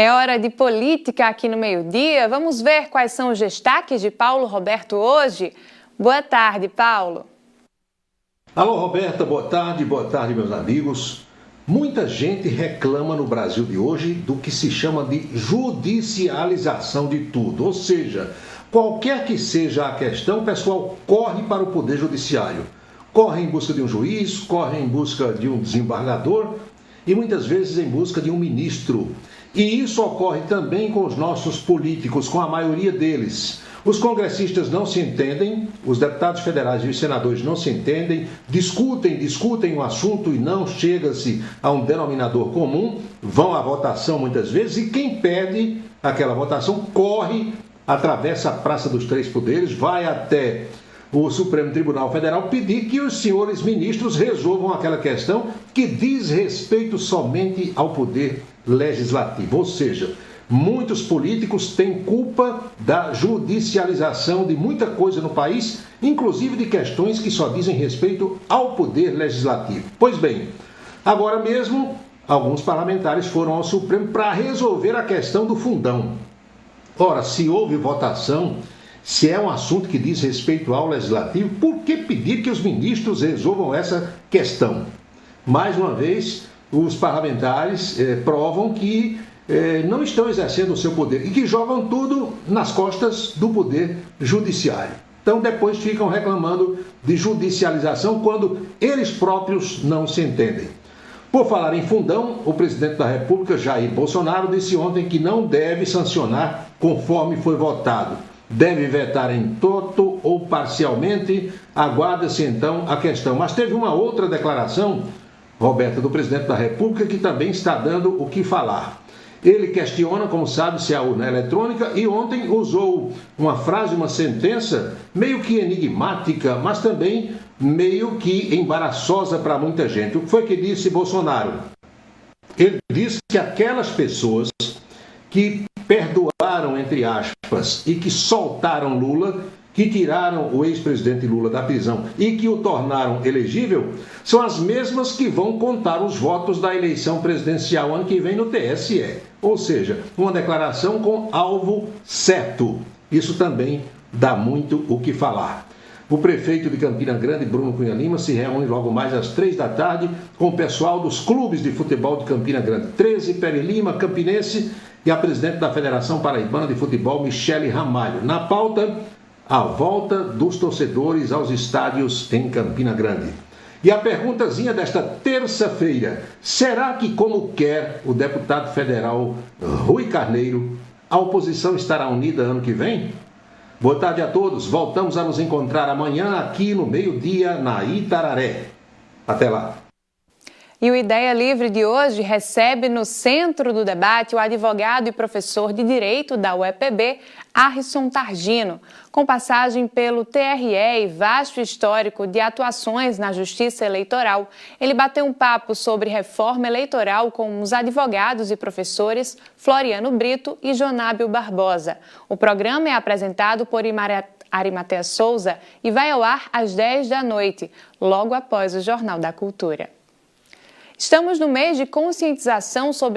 É hora de política aqui no meio-dia. Vamos ver quais são os destaques de Paulo Roberto hoje. Boa tarde, Paulo. Alô, Roberta, boa tarde, meus amigos. Muita gente reclama no Brasil de hoje do que se chama de judicialização de tudo. Ou seja, qualquer que seja a questão, o pessoal corre para o Poder Judiciário. Corre em busca de um juiz, corre em busca de um desembargador e muitas vezes em busca de um ministro. E isso ocorre também com os nossos políticos, com a maioria deles. Os congressistas não se entendem, os deputados federais e os senadores não se entendem, discutem o assunto e não chega-se a um denominador comum, vão à votação muitas vezes e quem perde aquela votação corre, atravessa a Praça dos Três Poderes, vai até o Supremo Tribunal Federal pedir que os senhores ministros resolvam aquela questão que diz respeito somente ao poder legislativo. Ou seja, muitos políticos têm culpa da judicialização de muita coisa no país, inclusive de questões que só dizem respeito ao poder legislativo. Pois bem, agora mesmo, alguns parlamentares foram ao Supremo para resolver a questão do fundão. Ora, se houve votação, se é um assunto que diz respeito ao legislativo, por que pedir que os ministros resolvam essa questão? Mais uma vez, os parlamentares provam que não estão exercendo o seu poder e que jogam tudo nas costas do poder judiciário. Então depois ficam reclamando de judicialização quando eles próprios não se entendem. Por falar em fundão, o presidente da República, Jair Bolsonaro, disse ontem que não deve sancionar conforme foi votado. Deve vetar em toto ou parcialmente, aguarda-se então a questão. Mas teve uma outra declaração, Roberta, do presidente da República, que também está dando o que falar. Ele questiona, como sabe, se é a urna eletrônica e ontem usou uma frase, uma sentença meio que enigmática, mas também meio que embaraçosa para muita gente. O que foi que disse Bolsonaro? Ele disse que aquelas pessoas que perdoaram, entre aspas, e que soltaram Lula, que tiraram o ex-presidente Lula da prisão e que o tornaram elegível, são as mesmas que vão contar os votos da eleição presidencial ano que vem no TSE. Ou seja, uma declaração com alvo certo. Isso também dá muito o que falar. O prefeito de Campina Grande, Bruno Cunha Lima, se reúne logo mais às 3 da tarde com o pessoal dos clubes de futebol de Campina Grande. 13, Pere Lima, Campinense e a presidente da Federação Paraibana de Futebol, Michele Ramalho. Na pauta, a volta dos torcedores aos estádios em Campina Grande. E a perguntazinha desta terça-feira, será que, como quer o deputado federal Rui Carneiro, a oposição estará unida ano que vem? Boa tarde a todos, voltamos a nos encontrar amanhã aqui no meio-dia na Itararé. Até lá. E o Ideia Livre de hoje recebe no centro do debate o advogado e professor de Direito da UEPB, Arrisson Targino. Com passagem pelo TRE e vasto histórico de atuações na Justiça Eleitoral, ele bateu um papo sobre reforma eleitoral com os advogados e professores Floriano Brito e Jonábio Barbosa. O programa é apresentado por Arimatea Souza e vai ao ar às 10 da noite, logo após o Jornal da Cultura. Estamos no mês de conscientização sobre